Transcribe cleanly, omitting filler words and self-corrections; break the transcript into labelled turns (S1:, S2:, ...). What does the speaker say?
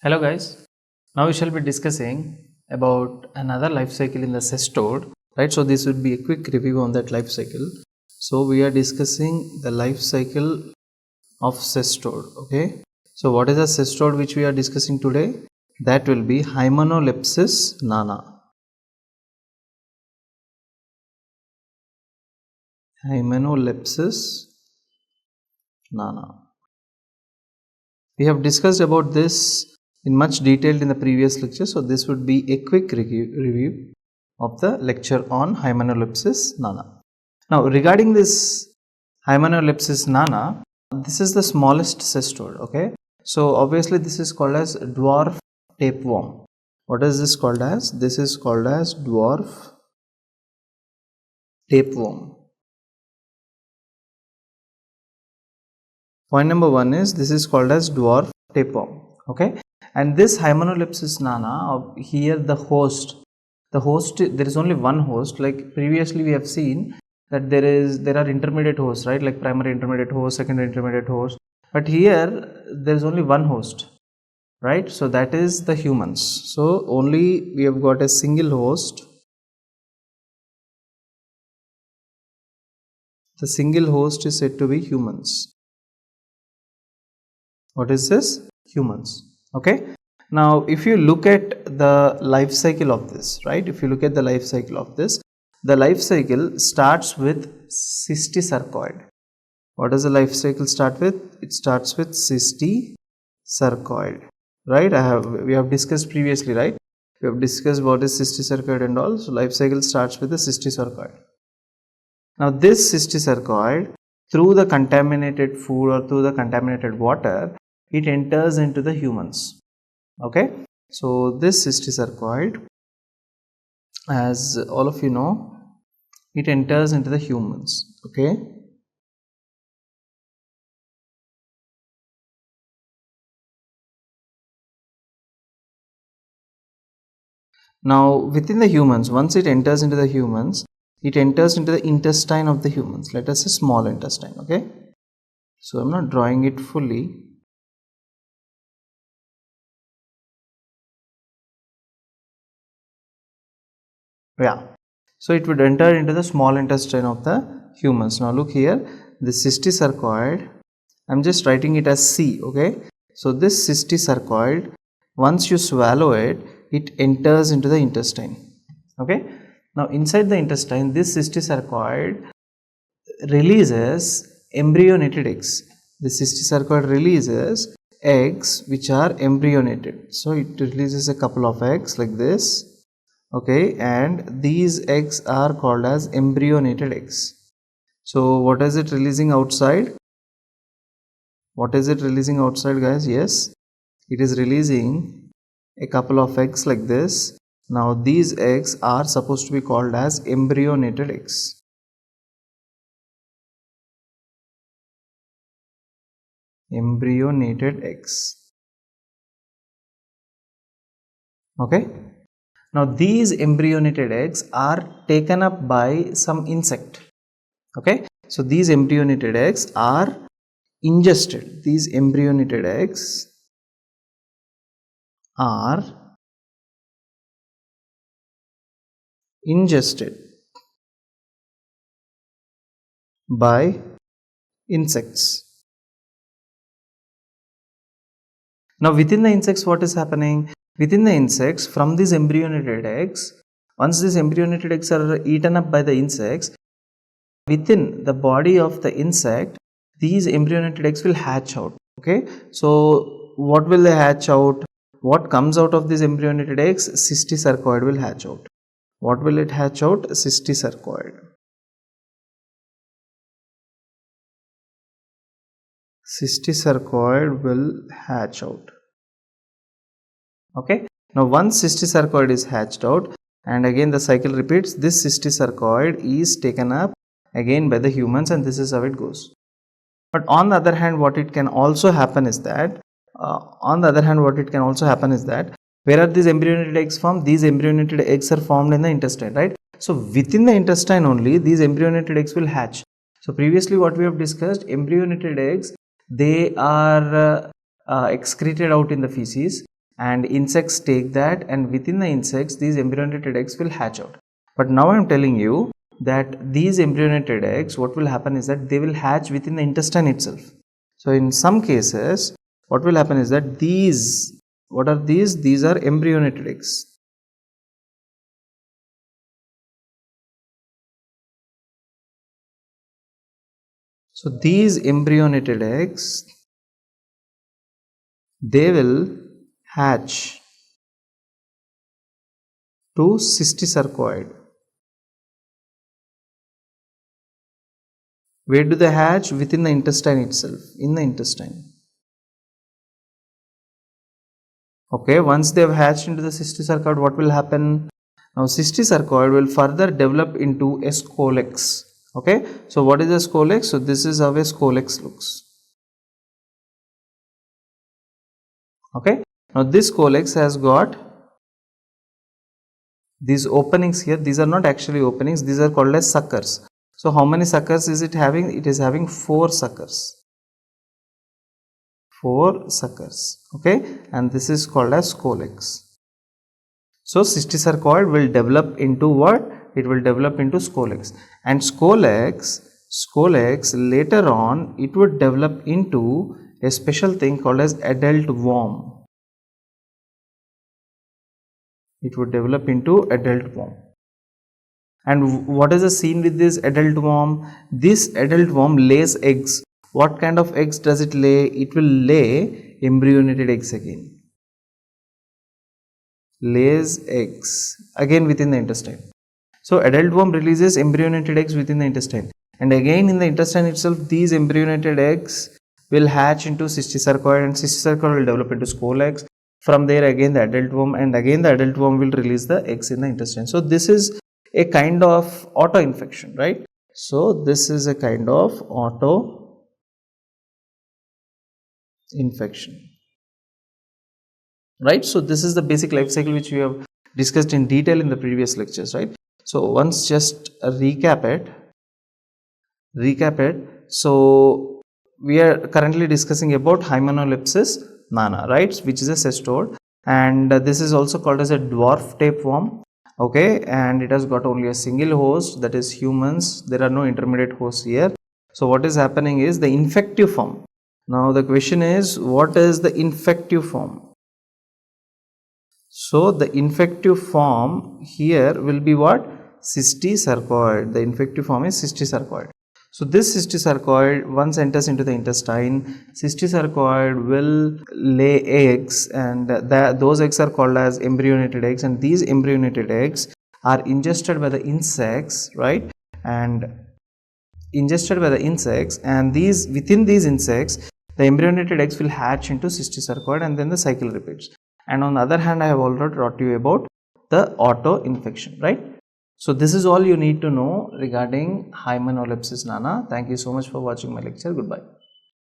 S1: Hello guys, now we shall be discussing about another life cycle in the cestode, right? So this would be a quick review on that life cycle. So we are discussing the life cycle of cestode, okay? So what is the cestode which we are discussing today? That will be Hymenolepis nana. Hymenolepis nana. We have discussed about this in much detail in the previous lecture, so this would be a quick review of the lecture on Hymenolepis nana. Now regarding this Hymenolepis nana, this is the smallest cestode, okay? So obviously this is called as dwarf tapeworm. What is this called as? This is called as dwarf tapeworm. Point number one is this is called as dwarf tapeworm, okay? And this Hymenolepis nana, here the host, there is only one host. Like previously we have seen that there are intermediate hosts, right? Like primary intermediate host, secondary intermediate host. But here there is only one host, right? So that is the humans. So only we have got a single host. The single host is said to be humans. What is this? Humans. Okay. Now if you look at the life cycle of this, right? If you look at the life cycle of this, the life cycle starts with cysticercoid. What does the life cycle start with? It starts with cysticercoid, right? We have discussed previously, right? We have discussed what is cysticercoid and all. So life cycle starts with the cysticercoid. Now this cysticercoid, through the contaminated food or through the contaminated water, it enters into the humans. Okay, so this cysticercoid, as all of you know, it enters into the humans. Okay, now within the humans, once it enters into the humans, it enters into the intestine of the humans. Let us say small intestine. Okay, so I'm not drawing it fully. Yeah, so it would enter into the small intestine of the humans. Now look here, the cysticercoid, I'm just writing it as C, okay? So this cysticercoid, once you swallow it, it enters into the intestine, okay? Now inside the intestine, this cysticercoid releases embryonated eggs. The cysticercoid releases eggs which are embryonated. So it releases a couple of eggs like this. Okay, and these eggs are called as embryonated eggs. So what is it releasing outside? What is it releasing outside, guys? Yes, it is releasing a couple of eggs like this. Now these eggs are supposed to be called as embryonated eggs. Embryonated eggs. Okay. Now these embryonated eggs are taken up by some insect. Okay, so these embryonated eggs are ingested. These embryonated eggs are ingested by insects. Now within the insects, what is happening? Within the insects, from these embryonated eggs, once these embryonated eggs are eaten up by the insects, within the body of the insect, these embryonated eggs will hatch out. Okay, so what will they hatch out? What comes out of these embryonated eggs? Cysticercoid will hatch out. What will it hatch out? Cysticercoid. Cysticercoid will hatch out. Okay, now once cysticercoid is hatched out, and again the cycle repeats, this cysticercoid is taken up again by the humans, and this is how it goes. But on the other hand, what it can also happen is that where are these embryonated eggs formed? These embryonated eggs are formed in the intestine, right? So within the intestine only, these embryonated eggs will hatch. So previously what we have discussed, embryonated eggs, they are excreted out in the feces. and insects take that, and within the insects these embryonated eggs will hatch out. But now I am telling you that these embryonated eggs, what will happen is that they will hatch within the intestine itself. So in some cases what will happen is that these, what are these? These are embryonated eggs. So these embryonated eggs, they will hatch to cystosarcoid. Where do they hatch? Within the intestine itself, in the intestine. Okay, once they have hatched into the cystosarcoid, what will happen? Now cystosarcoid will further develop into a scolex. Okay, so what is a scolex? So this is how a scolex looks. Okay, now this scolex has got these openings here. These are not actually openings, these are called as suckers. So how many suckers is it having? It is having 4 suckers. 4 suckers. Okay, and this is called as scolex. So cystosarcoid will develop into what? It will develop into scolex, and scolex later on it would develop into a special thing called as adult worm. It would develop into adult worm. And what is the scene with this adult worm? This adult worm lays eggs. What kind of eggs does it lay? It will lay embryonated eggs again. Lays eggs again within the intestine. So adult worm releases embryonated eggs within the intestine, and again in the intestine itself these embryonated eggs will hatch into cystosarcoid, and cystosarcoid will develop into scolex. From there again the adult worm, and again the adult worm will release the eggs in the intestine. So this is a kind of auto infection, right? So this is a kind of auto infection, right? So this is the basic life cycle which we have discussed in detail in the previous lectures, right? So once just recap it. So we are currently discussing about Hymenolepis nana, right, which is a cestode, and this is also called as a dwarf tapeworm. Okay, and it has got only a single host, that is humans. There are no intermediate hosts here. So what is happening is the infective form. Now the question is, what is the infective form? So the infective form here will be what? Cystosarcoid. The infective form is cystosarcoid. So this cystosarcoid once enters into the intestine, cystosarcoid will lay eggs, and those eggs are called as embryonated eggs, and these embryonated eggs are ingested by the insects, right? And ingested by the insects, and these within these insects the embryonated eggs will hatch into cystosarcoid, and then the cycle repeats. And on the other hand, I have already taught you about the auto infection, right? So this is all you need to know regarding Hymenolepis nana. Thank you so much for watching my lecture. Goodbye.